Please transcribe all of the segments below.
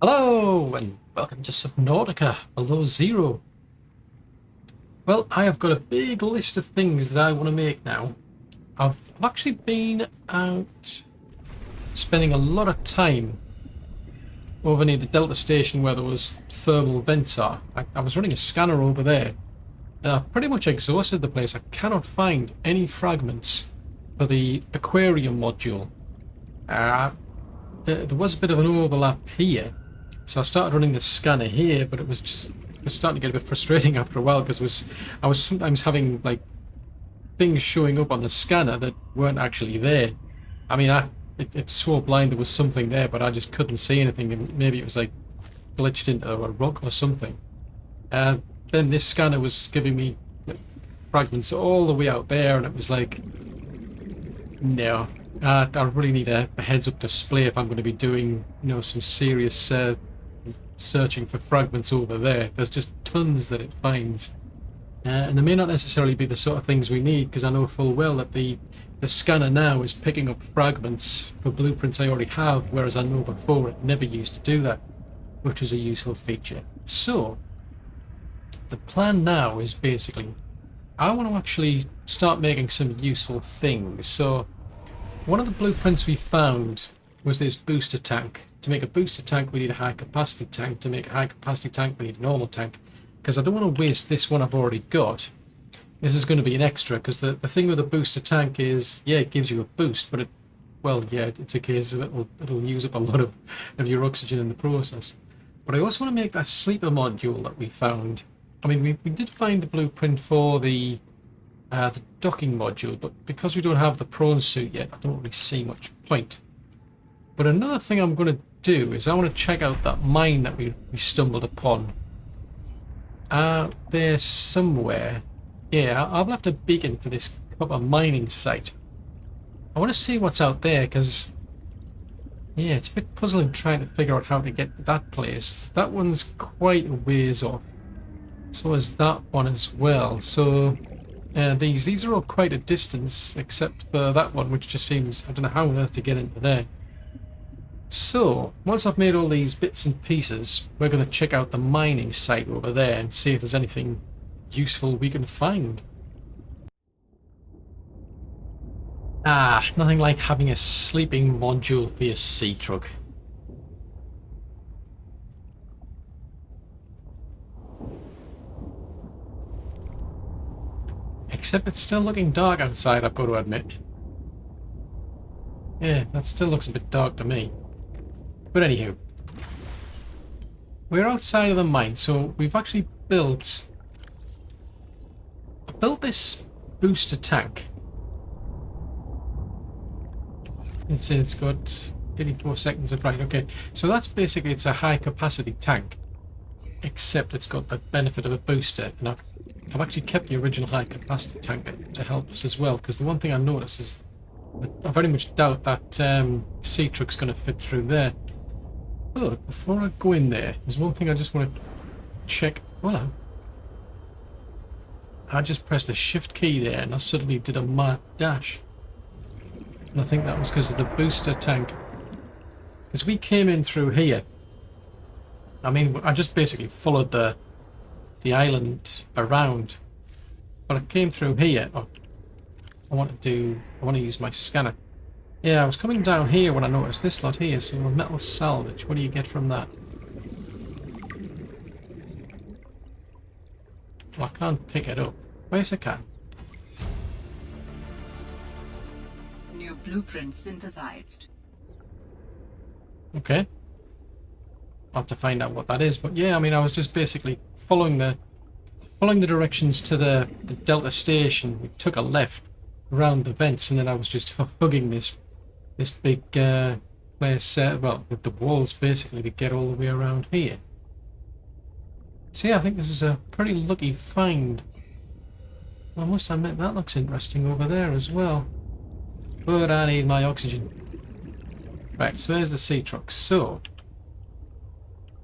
Hello and welcome to Subnautica Below Zero. Well, I have got a big list of things that I want to make now. I've actually been out spending a lot of time over near the Delta station where those thermal vents are. I was running a scanner over there and I've pretty much exhausted the place. I cannot find any fragments for the aquarium module. There was a bit of an overlap here. So I started running the scanner here, but it was starting to get a bit frustrating after a while because I was sometimes having like things showing up on the scanner that weren't actually there. I mean, it's so blind there was something there, but I just couldn't see anything, and maybe it was like glitched into a rock or something. Then this scanner was giving me fragments all the way out there, and it was like, no, I really need a heads-up display if I'm going to be doing, some serious searching for fragments over there. There's just tons that it finds, and they may not necessarily be the sort of things we need, because I know full well that the scanner now is picking up fragments for blueprints I already have, whereas I know before it never used to do that, which is a useful feature. So the plan now is basically I want to actually start making some useful things. So one of the blueprints we found was this booster tank. To make a booster tank we need a high capacity tank. To make a high capacity tank we need a normal tank, because I don't want to waste this one I've already got. This is going to be an extra, because the thing with a booster tank is, yeah, it gives you a boost, but it's a case of it'll use up a lot of your oxygen in the process. But I also want to make that sleeper module that we found. I mean, we did find the blueprint for the docking module, but because we don't have the prawn suit yet, I don't really see much point. But another thing I'm going to do is I want to check out that mine that we stumbled upon. There somewhere. Yeah, I've left a beacon for this Kappa Mining site. I want to see what's out there, because yeah, it's a bit puzzling trying to figure out how to get to that place. That one's quite a ways off. So is that one as well. So these are all quite a distance, except for that one, which just seems, I don't know how on earth to get into there. So once I've made all these bits and pieces, we're going to check out the mining site over there and see if there's anything useful we can find. Nothing like having a sleeping module for your Seatruck. Except it's still looking dark outside, I've got to admit. Yeah, that still looks a bit dark to me. But anywho, we're outside of the mine, so we've actually built this booster tank. It's got 84 seconds of right. Okay, so that's basically, it's a high capacity tank, except it's got the benefit of a booster, and I've actually kept the original high capacity tank to help us as well, because the one thing I noticed is I very much doubt that Seatruck's going to fit through there. But before I go in there, there's one thing I just want to check. Well, I just pressed the shift key there and I suddenly did a mad dash. And I think that was because of the booster tank. Because we came in through here. I mean, I just basically followed the island around. But I came through here. Oh, I want to use my scanner. Yeah, I was coming down here when I noticed this lot here. So a metal salvage. What do you get from that? Well, I can't pick it up. Where's I can? New blueprint synthesized. Okay. I'll have to find out what that is. But yeah, I mean, I was just basically following the directions to the Delta station. We took a left around the vents, and then I was just hugging this big place, well, with the walls basically, to get all the way around here. So yeah, I think this is a pretty lucky find. I must admit, that looks interesting over there as well. But I need my oxygen. Right, so there's the Seatruck. So,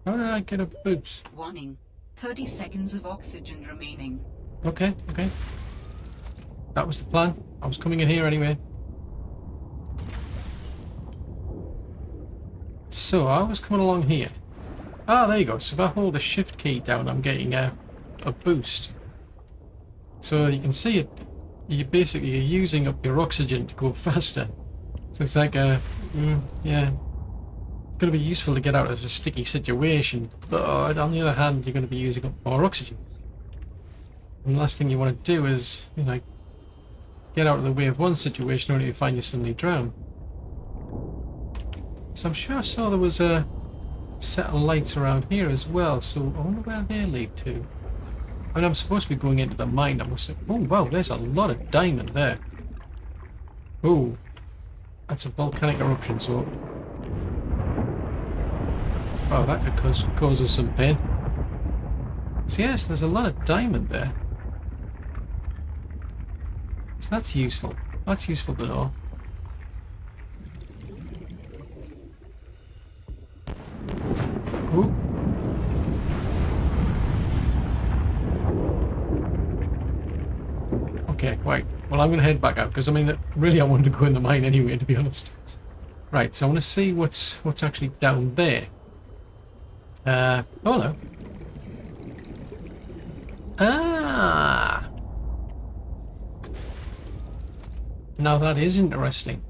how did I get a boost? Warning. 30 seconds of oxygen remaining. Okay. That was the plan. I was coming in here anyway. So I was coming along here. Ah, there you go. So if I hold the shift key down, I'm getting a boost. So you can see it. You basically are using up your oxygen to go faster. So it's like yeah. It's going to be useful to get out of a sticky situation, but on the other hand, you're going to be using up more oxygen. And the last thing you want to do is, you know, get out of the way of one situation only to find you suddenly drown. So I'm sure I saw there was a set of lights around here as well, so I wonder where they lead to. I mean, I'm supposed to be going into the mine. I must have... Oh, wow, there's a lot of diamond there. Oh, that's a volcanic eruption, so... Oh, that could cause us some pain. So yes, there's a lot of diamond there. So that's useful. That's useful to know. Ooh. Okay, right. Well, I'm going to head back out because I mean, really, I wanted to go in the mine anyway, to be honest. Right. So I want to see what's actually down there. Oh no. Ah. Now that is interesting.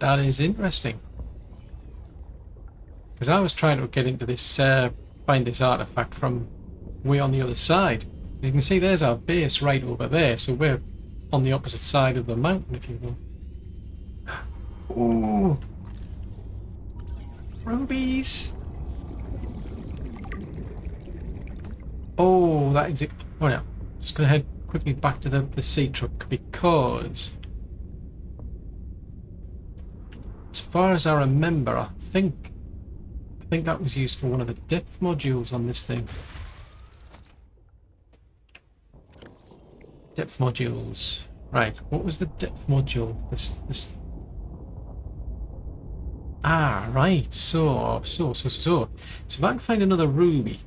That is interesting. Because I was trying to get into this, find this artifact from way on the other side. As you can see, there's our base right over there, so we're on the opposite side of the mountain, if you will. Ooh. Rubies! Oh, that is it. Oh no. Just gonna head quickly back to the Seatruck because... as far as I remember, I think that was used for one of the depth modules on this thing. Depth modules. Right, what was the depth module? This... Ah, right. So if I can find another ruby,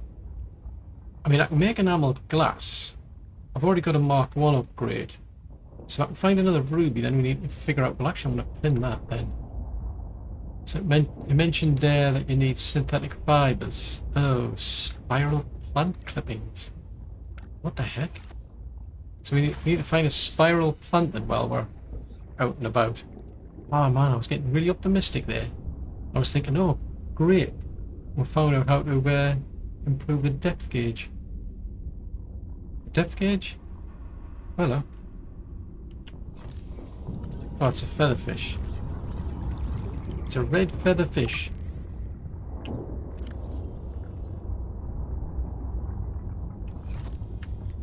I mean, I can make enameled glass. I've already got a Mark 1 upgrade. So if I can find another ruby, then we need to figure out... Well, actually, I'm going to pin that then. So it mentioned there that you need synthetic fibers. Oh, spiral plant clippings. What the heck? So we need to find a spiral plant then while we're out and about. Oh man, I was getting really optimistic there. I was thinking, oh, great. We found out how to improve the depth gauge. Depth gauge? Hello. Oh, it's a featherfish. It's a red featherfish.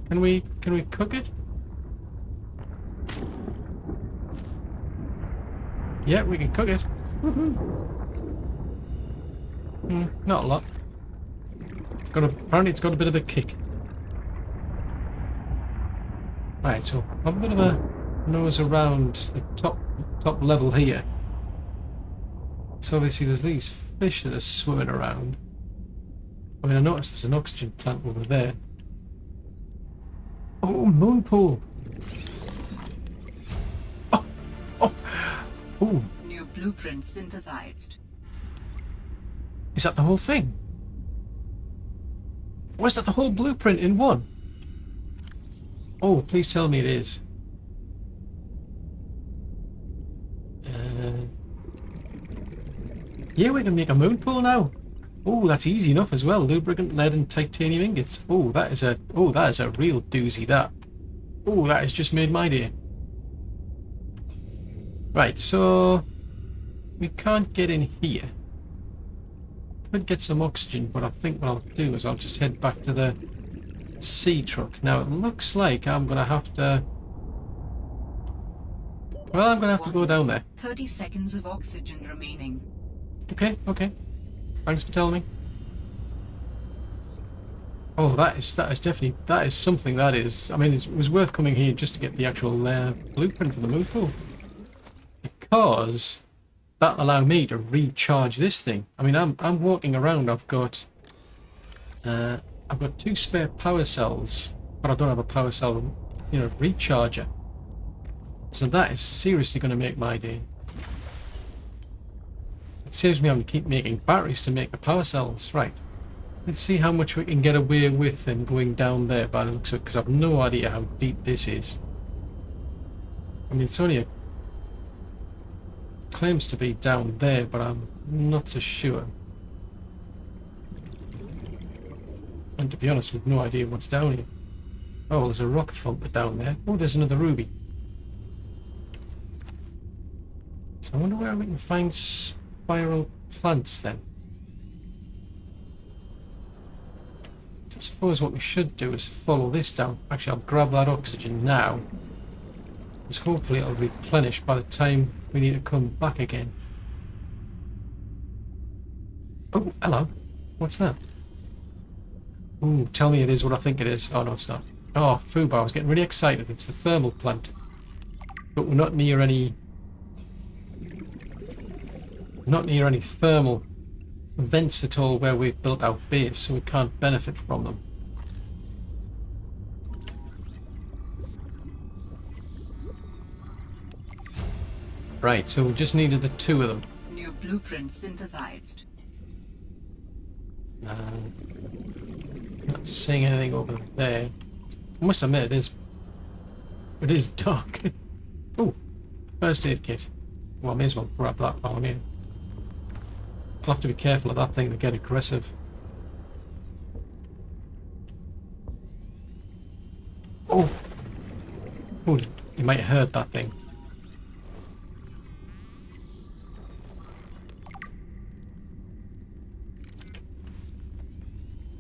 Can we cook it? Yeah, we can cook it. Woohoo! Not a lot. Apparently it's got a bit of a kick. Right, so have a bit of a nose around the top level here. So obviously there's these fish that are swimming around. I mean, I noticed there's an oxygen plant over there. Oh, Moonpool! Oh! New blueprint synthesized. Is that the whole thing? Or is that the whole blueprint in one? Oh, please tell me it is. Yeah, we can make a Moonpool now. Oh, that's easy enough as well. Lubricant, lead, and titanium ingots. Oh, that is a real doozy. That. Oh, that has just made my day. Right, so we can't get in here. Could get some oxygen, but I think what I'll do is I'll just head back to the Seatruck. Now it looks like I'm gonna have to. Well, I'm gonna have to go down there. 30 seconds of oxygen remaining. Okay. Thanks for telling me. Oh, that is definitely something. That is. I mean, it was worth coming here just to get the actual blueprint for the Moonpool, because that'll allow me to recharge this thing. I mean, I'm walking around. I've got 2 spare power cells, but I don't have a power cell, recharger. So that is seriously going to make my day. It saves me having to keep making batteries to make the power cells. Right. Let's see how much we can get away with and going down there by the looks of it, because I've no idea how deep this is. I mean, it's only a... claims to be down there, but I'm not so sure. And to be honest, we've no idea what's down here. Oh, well, there's a rock thumper down there. Oh, there's another ruby. So I wonder where we can find spiral plants then. I suppose what we should do is follow this down. Actually, I'll grab that oxygen now, because hopefully it'll replenish by the time we need to come back again. Oh, hello. What's that? Ooh, tell me it is what I think it is. Oh, no, it's not. Oh, Fuba, I was getting really excited. It's the thermal plant. But we're not near any... not near any thermal vents at all where we've built our base, so we can't benefit from them. Right, so we just needed the two of them. New blueprint synthesized. Not seeing anything over there. I must admit it is dark. Oh, first aid kit. Well, I may as well grab that while I'm here. I'll have to be careful of that thing to get aggressive. Oh! Oh, you might have heard that thing.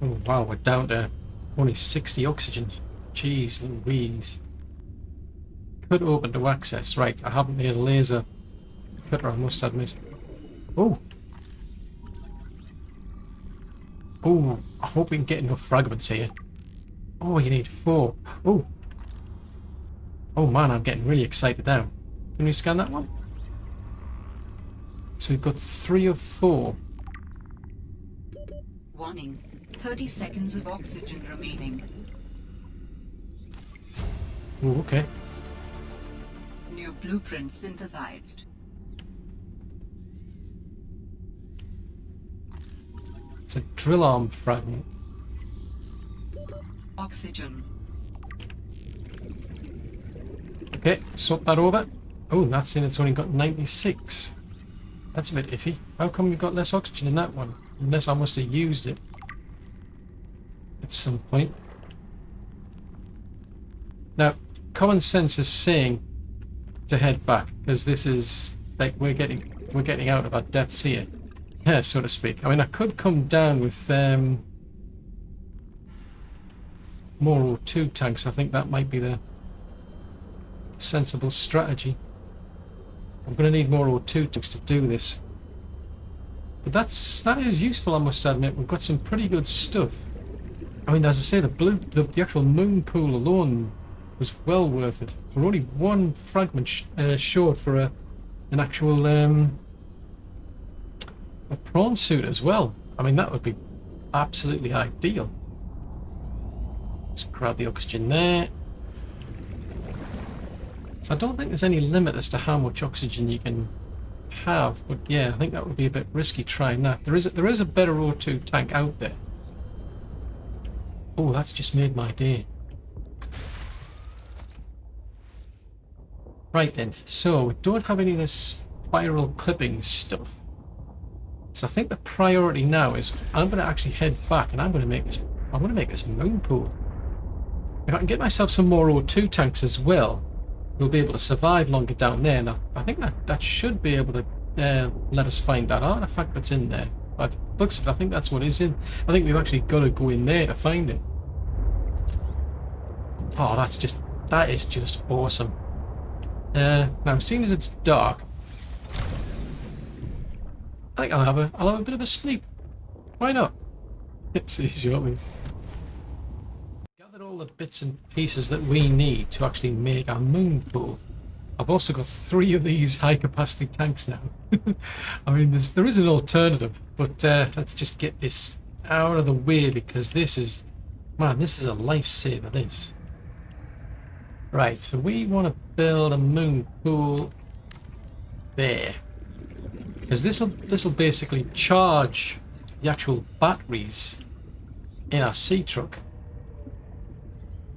Oh wow, we're down to only 60 oxygen. Jeez Louise. Cut open to access. Right, I haven't made a laser cutter, I must admit. Oh! Oh, I hope we can get enough fragments here. Oh, you need 4. Oh! Oh man, I'm getting really excited now. Can we scan that one? So we've got 3 of 4. Warning. 30 seconds of oxygen remaining. Oh, okay. New blueprint synthesized. It's a drill arm fragment. Oxygen. Okay, swap that over. Oh, that's saying it's only got 96. That's a bit iffy. How come we've got less oxygen in that one? Unless I must have used it at some point. Now, common sense is saying to head back, because this is like we're getting out of our depths here. Yeah, so to speak. I mean, I could come down with more O2 tanks. I think that might be the sensible strategy. I'm going to need more O2 tanks to do this. But that is useful, I must admit. We've got some pretty good stuff. I mean, as I say, the actual Moonpool alone was well worth it. We're only one fragment short for an actual a prawn suit as well. I mean, that would be absolutely ideal. Just grab the oxygen there. So I don't think there's any limit as to how much oxygen you can have, but yeah, I think that would be a bit risky trying that. There is a better O2 tank out there. Oh, that's just made my day. Right then, so we don't have any of this spiral clipping stuff. So I think the priority now is I'm going to actually head back and I'm going to make this Moonpool. If I can get myself some more O2 tanks as well, we'll be able to survive longer down there. Now, I think that should be able to let us find that artifact that's in there. By the looks of it, I think that's what is in. I think we've actually got to go in there to find it. Oh, that is just awesome. Now, seeing as it's dark, I think I'll have a bit of a sleep. Why not? See shortly. Gathered all the bits and pieces that we need to actually make our Moonpool. I've also got 3 of these high capacity tanks now. I mean, there is an alternative, but let's just get this out of the way because this is a lifesaver, this. Right, so we want to build a Moonpool there. Because this'll basically charge the actual batteries in our Seatruck.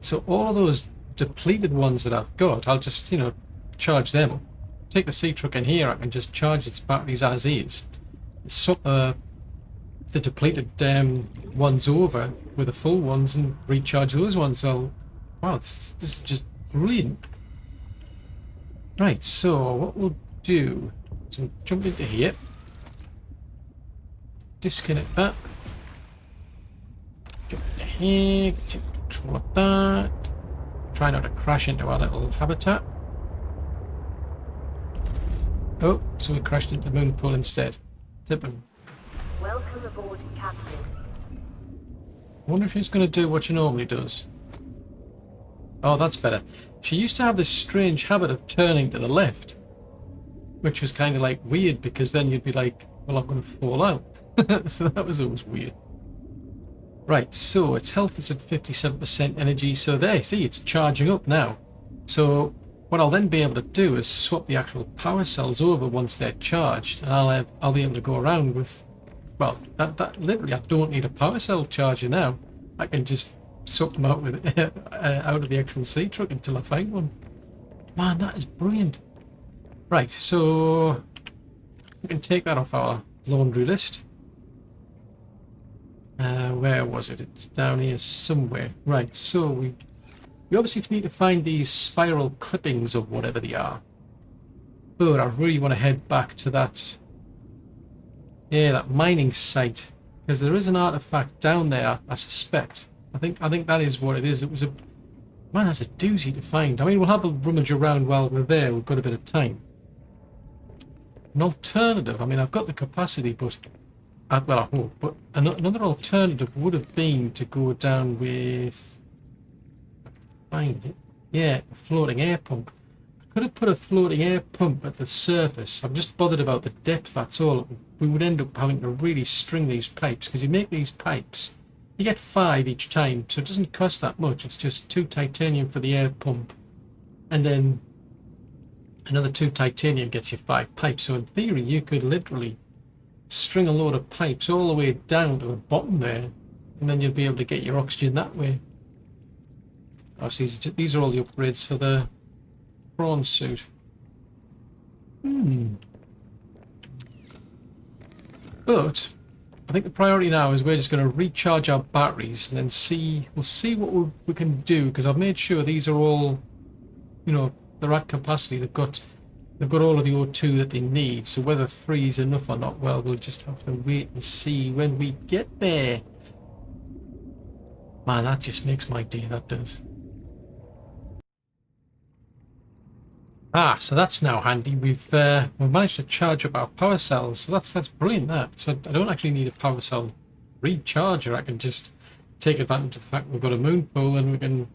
So all of those depleted ones that I've got, I'll just, you know, charge them up. Take the Seatruck in here, I can just charge its batteries as is. Swap the depleted ones over with the full ones and recharge those ones. So, wow, this is just brilliant. Right, so what we'll do, so jump into here, disconnect that, jump into here, take control of that, try not to crash into our little habitat. Oh, so we crashed into the Moonpool instead. Tip him. Welcome aboard, Captain. I wonder if she's going to do what she normally does. Oh, that's better. She used to have this strange habit of turning to the left, which was kind of like weird because then you'd be like, well, I'm going to fall out. So that was always weird. Right, so its health is at 57% energy. So there, see, it's charging up now. So what I'll then be able to do is swap the actual power cells over once they're charged, and I'll be able to go around with, well, that literally I don't need a power cell charger now. I can just swap them out with out of the actual Seatruck until I find one. Man, that is brilliant. Right, so we can take that off our laundry list. Where was it? It's down here somewhere. Right, so we obviously need to find these spiral clippings of whatever they are. But I really want to head back to that, yeah, that mining site, because there is an artifact down there, I suspect. I think that is what it is. It was a, man, that's a doozy to find. I mean, we'll have a rummage around while we're there. We've got a bit of time. An alternative, I mean, I've got the capacity, but well, I hope, but another alternative would have been to go down with, find it, yeah, a floating air pump. I could have put a floating air pump at the surface. I'm just bothered about the depth, that's all. We would end up having to really string these pipes, because you make these pipes, you get 5 each time, so it doesn't cost that much. It's just 2 titanium for the air pump, and then another 2 titanium gets you 5 pipes. So in theory, you could literally string a load of pipes all the way down to the bottom there, and then you'll be able to get your oxygen that way. Oh, so these are all the upgrades for the prawn suit. But I think the priority now is we're just going to recharge our batteries and then we'll see what we can do, because I've made sure these are all, you know, they're at capacity. They've got all of the O2 that they need. So whether 3 is enough or not, well, we'll just have to wait and see when we get there. Man, that just makes my day, that does. Ah, so that's now handy. We've managed to charge up our power cells. So that's brilliant, that. So I don't actually need a power cell recharger. I can just take advantage of the fact we've got a Moonpool, and we can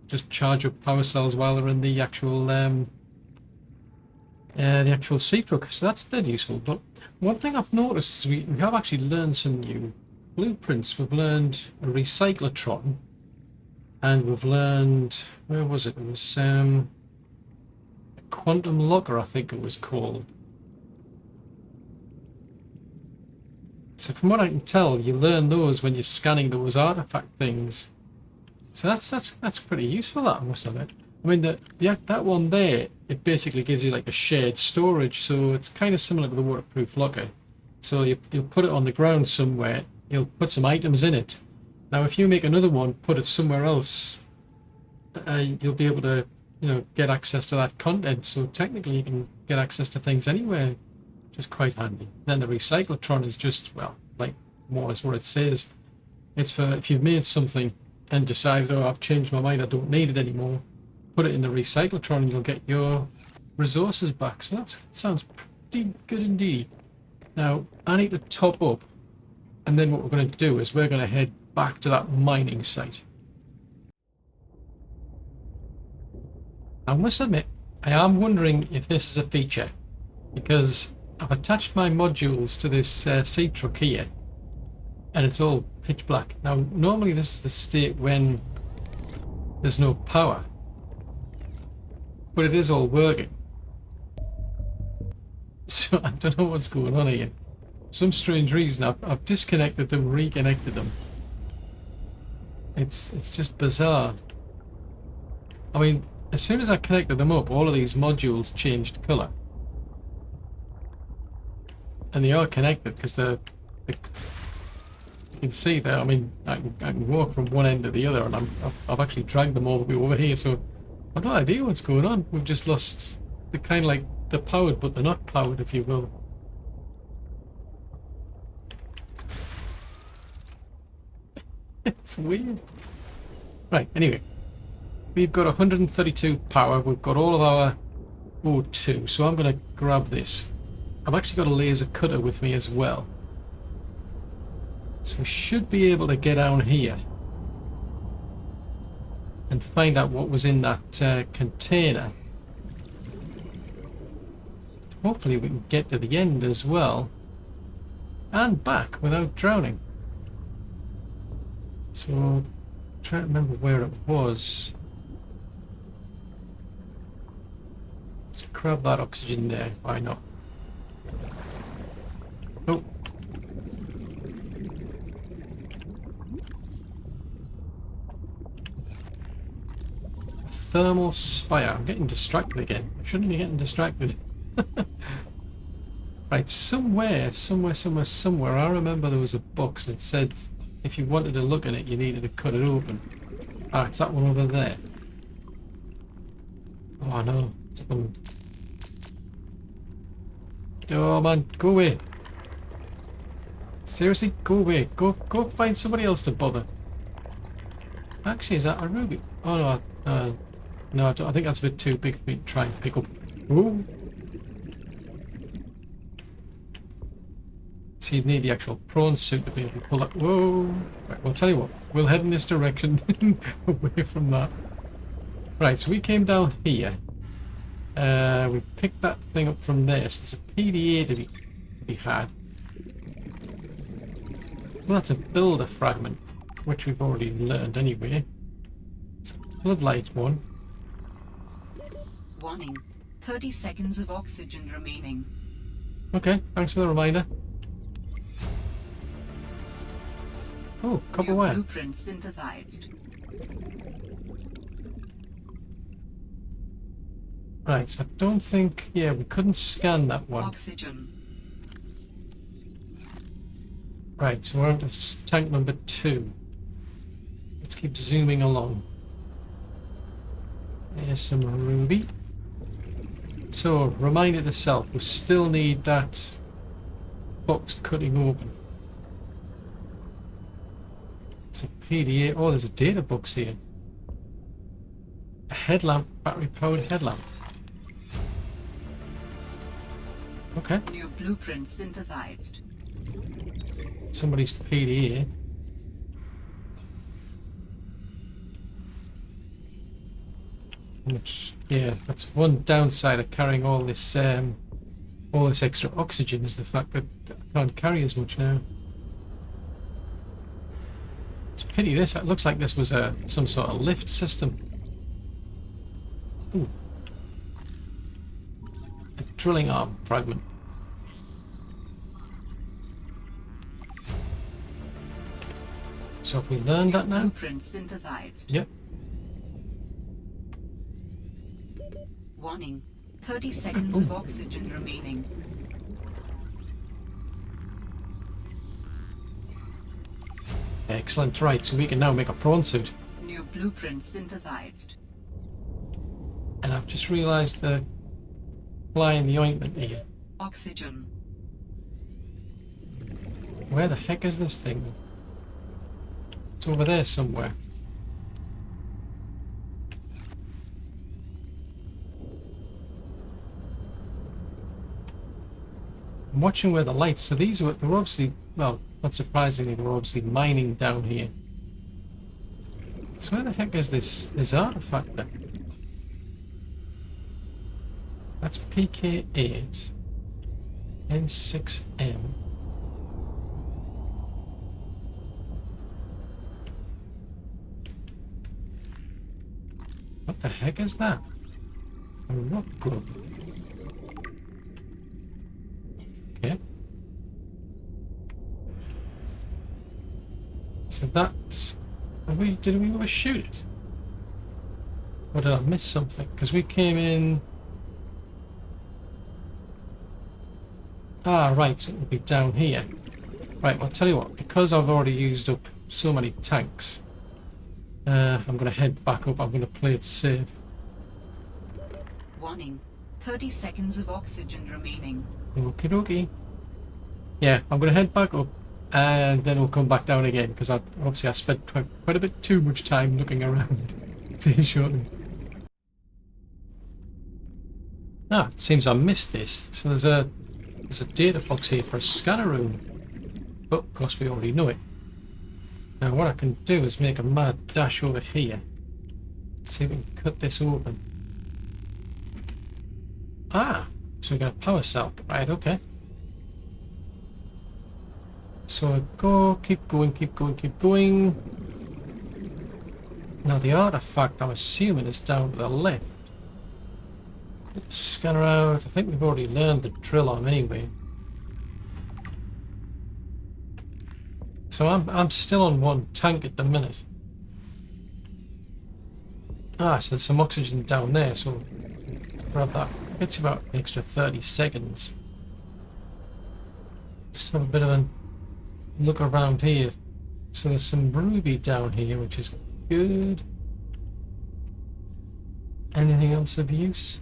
just charge up power cells while they're in the actual Seatruck. So that's dead useful. But one thing I've noticed is we have actually learned some new blueprints. We've learned a recyclotron, and we've learned, where was it? It was quantum locker, I think it was called. So from what I can tell, you learn those when you're scanning those artifact things. So that's pretty useful, that, I must admit. I mean, that one there, it basically gives you like a shared storage, so it's kind of similar to the waterproof locker. So you'll put it on the ground somewhere, you'll put some items in it. Now if you make another one, put it somewhere else, you'll be able to, you know, get access to that content. So technically you can get access to things anywhere, which is quite handy. Then the recyclotron is just, well, like more or less what it says. It's for if you've made something and decided, oh, I've changed my mind, I don't need it anymore, put it in the recyclotron and you'll get your resources back. So that sounds pretty good indeed. Now I need to top up, and then what we're going to do is we're going to head back to that mining site. I must admit, I am wondering if this is a feature, because I've attached my modules to this Seatruck here, and it's all pitch black. Now, normally this is the state when there's no power, but it is all working. So I don't know what's going on here. For some strange reason, I've disconnected them, reconnected them. It's just bizarre. I mean, as soon as I connected them up, all of these modules changed colour. And they are connected because you can see there. I mean, I can walk from one end to the other, and I've actually dragged them all the way over here. So I've no idea what's going on. We've just lost the kind of like they're powered, but they're not powered, if you will. It's weird. Right. Anyway, we've got 132 power. We've got all of our O2. So I'm going to grab this. I've actually got a laser cutter with me as well. So we should be able to get down here and find out what was in that container. Hopefully we can get to the end as well and back without drowning. So I'm trying to remember where it was. Let's grab that oxygen there. Why not? Oh. Thermal spire. I'm getting distracted again. I shouldn't be getting distracted. Right, somewhere, I remember there was a box that said if you wanted to look at it, you needed to cut it open. Ah, it's that one over there. Oh no, it's up on... Oh man, go away. Seriously, go away. Go find somebody else to bother. Actually, is that a ruby? Oh no, no, I think that's a bit too big for me to try and pick up. Ooh. So you'd need the actual prawn suit to be able to pull it. Whoa! Right, well, tell you what, we'll head in this direction away from that. Right, so we came down here. We picked that thing up from there. So there's a PDA to be had. Well, that's a builder fragment, which we've already learned anyway. It's a floodlight one. Warning. 30 seconds of oxygen remaining. Okay, thanks for the reminder. Oh, copper wire. Blueprint synthesized. Right, so I don't think... Yeah, we couldn't scan that one. Oxygen. Right, so we're on to tank number 2. Let's keep zooming along. There's some ruby. So, reminder to self, we still need that box cutting open. It's a PDA. Oh, there's a Databox here. A headlamp, battery-powered headlamp. Okay. New blueprint synthesized. Somebody's PDA. Which, yeah, that's one downside of carrying all this extra oxygen is the fact that I can't carry as much now. It's a pity this. It looks like this was some sort of lift system. Ooh. A drilling arm fragment. So have we learned that now? Blueprint synthesized. Yep. Warning. 30 seconds of oxygen remaining. Excellent. Right, so we can now make a prawn suit. New blueprint synthesized. And I've just realised the fly in the ointment here. Oxygen. Where the heck is this thing? It's over there somewhere. I'm watching where the lights, so these were, they're obviously, well, not surprisingly, they're obviously mining down here. So where the heck is this artifact then? That's PK8 N6M. What the heck is that? A rock grub. So that... Did we overshoot it? Or did I miss something? Because we came in... Ah, right, so it would be down here. Right, well, I'll tell you what, because I've already used up so many tanks, I'm going to head back up. I'm going to play it safe. Warning. 30 seconds of oxygen remaining. Okie dokie. Yeah, I'm going to head back up, and then we'll come back down again, because obviously I spent quite a bit too much time looking around. See shortly. Ah, it seems I missed this. So there's a data box here for a scanner room. But of course we already know it. Now what I can do is make a mad dash over here. See if we can cut this open. Ah, so we got a power cell. Right, okay. So I go, keep going, keep going, keep going. Now the artifact I'm assuming is down to the left. Get the scanner out. I think we've already learned the drill arm anyway. So I'm still on one tank at the minute. Ah, so there's some oxygen down there, so grab that. It's about an extra 30 seconds. Just have a bit of a look around here. So there's some ruby down here, which is good. Anything else of use?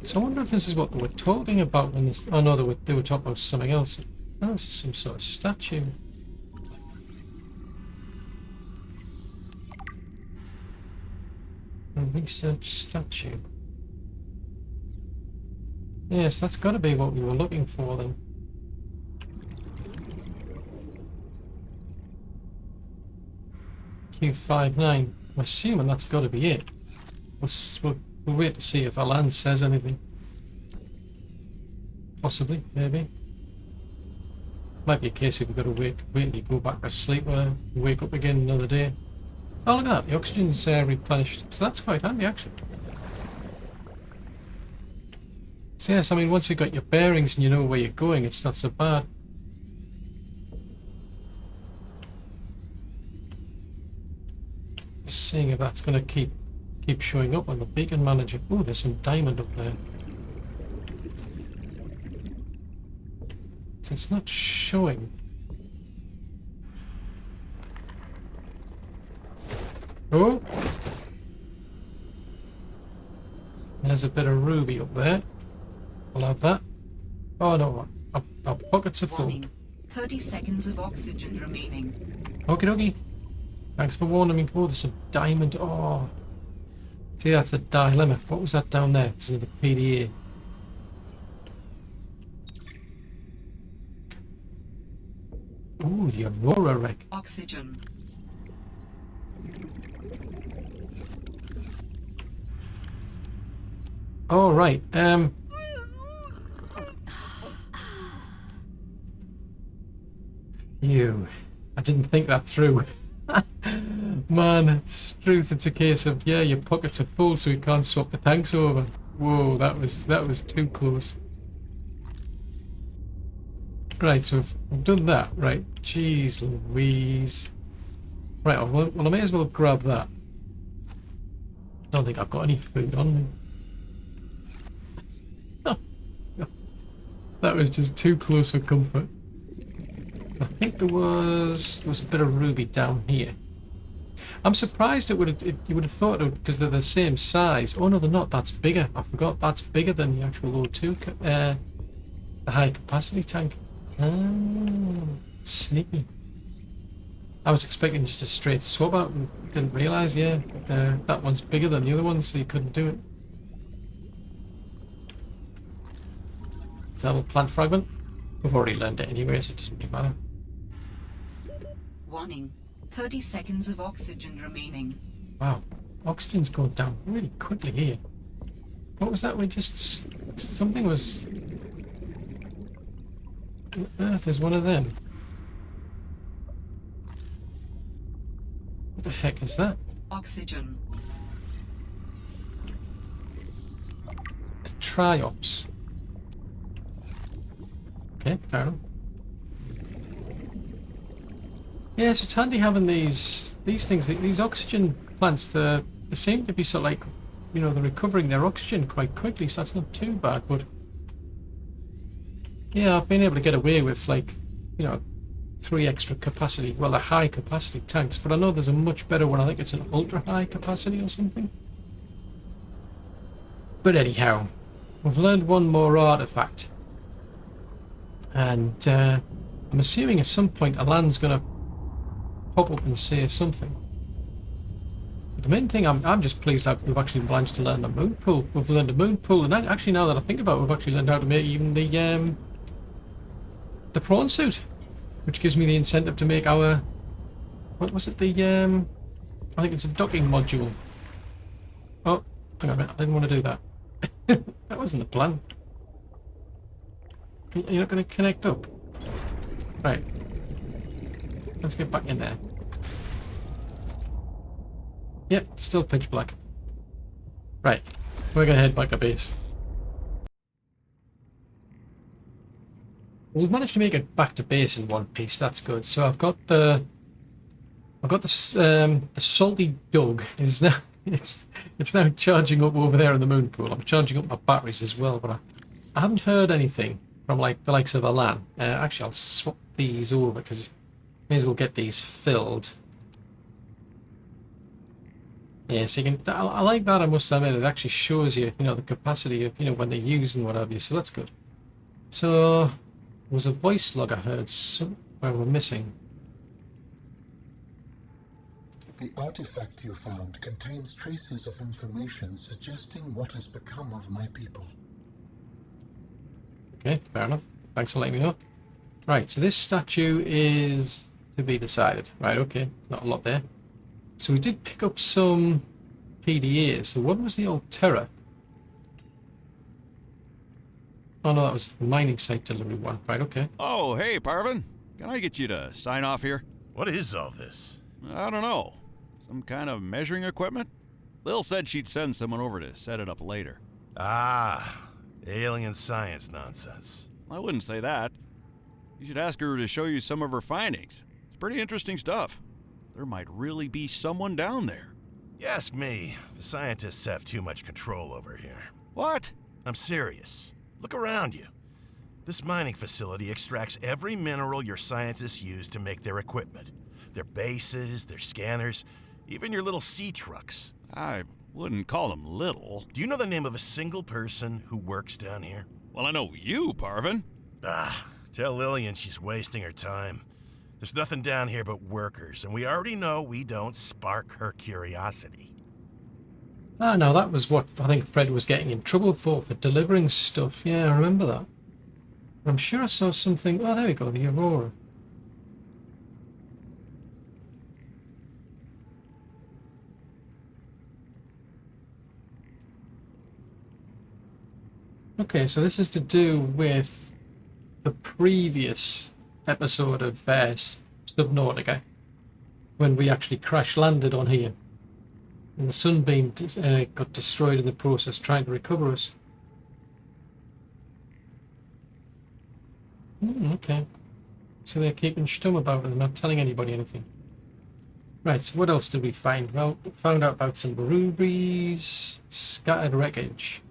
So I wonder if this is what they were talking about when this... Oh no, they were talking about something else. Oh, this is some sort of statue. A research statue. Yes, that's got to be what we were looking for then. Q59. I'm assuming that's got to be it. We'll wait to see if Alan says anything. Possibly, maybe. Might be a case if we've got to wait and you go back to sleep or wake up again another day. Oh, look at that. The oxygen's replenished. So that's quite handy, actually. So yes, I mean, once you've got your bearings and you know where you're going, it's not so bad. Just seeing if that's going to keep showing up on the beacon manager. Oh, there's some diamond up there. So it's not showing. Oh! There's a bit of ruby up there. We'll have that. Oh no, our pockets are full. Warning. 30 seconds of oxygen remaining. Okie dokie. Thanks for warning me. Oh, there's some diamond. Oh. See, that's the dilemma. What was that down there? It's another PDA. Ooh, the Aurora wreck. Oxygen. Oh, right. Phew. I didn't think that through. Man, truth, it's a case of, yeah, your pockets are full so you can't swap the tanks over. Whoa, that was too close. Right, so we've done that, right. Jeez Louise. Right, well I may as well grab that. I don't think I've got any food on me. That was just too close for comfort. I think there was a bit of ruby down here. I'm surprised you would have thought it because they're the same size. Oh no, they're not. That's bigger. I forgot. That's bigger than the actual O2, the high capacity tank. Oh, sneaky. I was expecting just a straight swap out and didn't realise. Yeah, that one's bigger than the other one, so you couldn't do it. Thermal plant fragment. We've already learned it anyway, so it doesn't really matter. Warning. 30 seconds of oxygen remaining. Wow, oxygen's going down really quickly here. What was that? Something was... On Earth is one of them. What the heck is that? Oxygen. A triops. Okay, fair enough. Yeah, so it's handy having these things, these oxygen plants. They seem to be sort of like, you know, they're recovering their oxygen quite quickly, so that's not too bad. But yeah, I've been able to get away with, like, you know, 3 extra capacity, well, the high capacity tanks. But I know there's a much better one. I think it's an ultra high capacity or something. But anyhow, we've learned one more artifact, and I'm assuming at some point Alan's gonna pop up and say something. But the main thing, I'm just pleased that we've actually managed to learn the Moonpool. We've learned the Moonpool, and actually, now that I think about it, we've actually learned how to make even the prawn suit, which gives me the incentive to make our, what was it, the I think it's a docking module. Oh, hang on a minute, I didn't want to do that. That wasn't the plan. You're not going to connect up? Right. Let's get back in there. Yep, still pitch black. Right, we're going to head back to base. We've managed to make it back to base in one piece. That's good. So I've got the salty dog is now it's now charging up over there in the Moonpool. I'm charging up my batteries as well, but I haven't heard anything from like the likes of Alan. Actually, I'll swap these over because may as well get these filled. Yeah, so you can. I like that. I must admit, it actually shows you, you know, the capacity of, you know, when they're used and what have you. So that's good. So there was a voice log I heard somewhere we're missing. The artifact you found contains traces of information suggesting what has become of my people. Okay, fair enough. Thanks for letting me know. Right, so this statue is to be decided. Right, okay, not a lot there. So we did pick up some PDAs. So one was the old Terror. Oh no, that was the mining site delivery one. Right, okay. Oh, hey, Parvin. Can I get you to sign off here? What is all this? I don't know. Some kind of measuring equipment? Lil said she'd send someone over to set it up later. Ah, alien science nonsense. I wouldn't say that. You should ask her to show you some of her findings. It's pretty interesting stuff. There might really be someone down there. You ask me, the scientists have too much control over here. What? I'm serious. Look around you. This mining facility extracts every mineral your scientists use to make their equipment. Their bases, their scanners, even your little Seatrucks. I wouldn't call them little. Do you know the name of a single person who works down here? Well, I know you, Parvin. Ah, tell Lillian she's wasting her time. There's nothing down here but workers, and we already know we don't spark her curiosity. Ah, no, that was what I think Fred was getting in trouble for delivering stuff. Yeah, I remember that. I'm sure I saw something. Oh, there we go, the Aurora. Okay, so this is to do with the previous episode of Subnautica, when we actually crash landed on here. And the Sunbeam got destroyed in the process trying to recover us. Okay. So they're keeping stum about it and not telling anybody anything. Right, so what else did we find? Well, we found out about some rubies, scattered wreckage.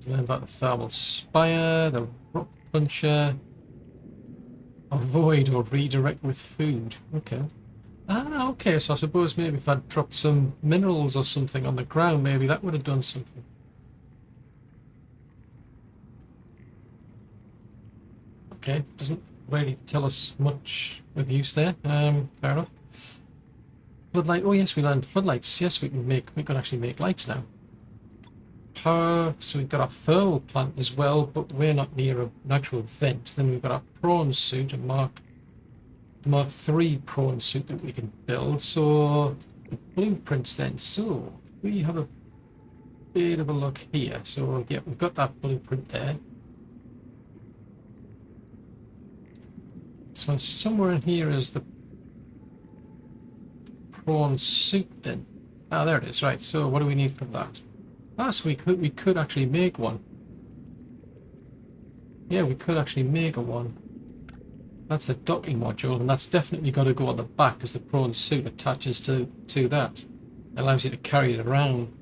Learn about the thermal spire, the rock puncher. Avoid or redirect with food. Okay. Ah, okay, so I suppose maybe if I'd dropped some minerals or something on the ground, maybe that would have done something. Okay, doesn't really tell us much of use there. Fair enough. Floodlight. Oh yes, we learned floodlights. Yes, we can actually make lights now. Power. So we've got our thermal plant as well, but we're not near an actual vent. Then we've got our prawn suit, a Mark III prawn suit that we can build. So the blueprints then. So we have a bit of a look here. So yeah, we've got that blueprint there. So somewhere in here is the prawn suit then. Ah, there it is. Right. So what do we need for that? Ah, so we could actually make one. Yeah, we could actually make a one. That's the docking module, and that's definitely got to go on the back because the prawn suit attaches to that. It allows you to carry it around.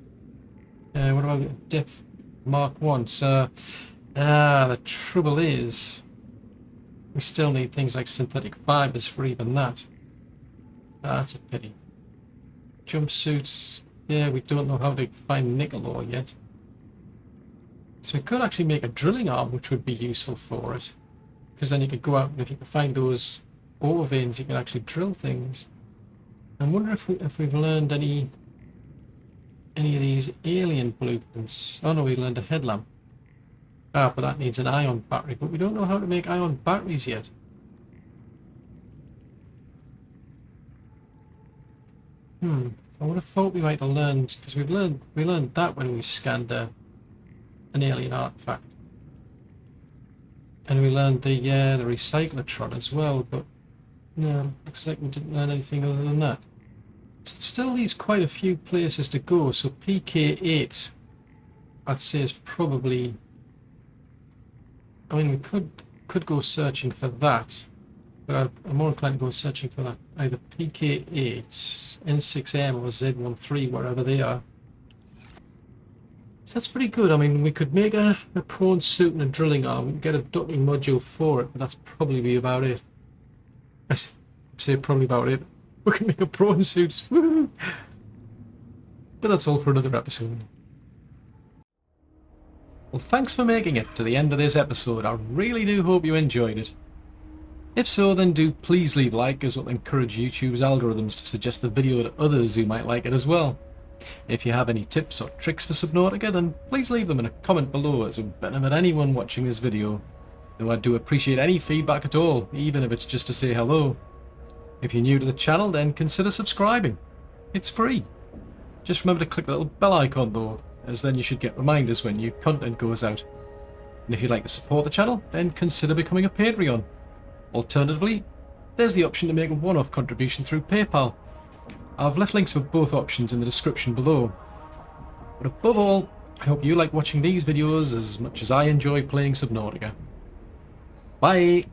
What about depth Mark 1? So, the trouble is, we still need things like synthetic fibers for even that. That's a pity. Jumpsuits, yeah, we don't know how to find nickel ore yet. So we could actually make a drilling arm, which would be useful for it. Because then you could go out, and if you can find those ore veins, you can actually drill things. I wonder if we've learned any of these alien blueprints. Oh no, we learned a headlamp. Ah, but that needs an ion battery. But we don't know how to make ion batteries yet. I would have thought we might have learned, because we learned that when we scanned an alien artifact. And we learned the recyclotron as well, but no, looks like we didn't learn anything other than that. So it still leaves quite a few places to go, so PK8 I'd say is probably, I mean we could go searching for that, but I'm more inclined to go searching for that either PK8, N6M or Z13, wherever they are. So that's pretty good. I mean, we could make a prawn suit and a drilling arm. We can get a docking module for it, but that's probably about it. I say probably about it. We can make a prawn suit. Woo! But that's all for another episode. Well, thanks for making it to the end of this episode. I really do hope you enjoyed it. If so, then do please leave a like, as it will encourage YouTube's algorithms to suggest the video to others who might like it as well. If you have any tips or tricks for Subnautica, then please leave them in a comment below, as it would benefit anyone watching this video. Though I do appreciate any feedback at all, even if it's just to say hello. If you're new to the channel, then consider subscribing. It's free. Just remember to click the little bell icon though, as then you should get reminders when new content goes out. And if you'd like to support the channel, then consider becoming a Patreon. Alternatively, there's the option to make a one-off contribution through PayPal. I've left links for both options in the description below. But above all, I hope you like watching these videos as much as I enjoy playing Subnautica. Bye!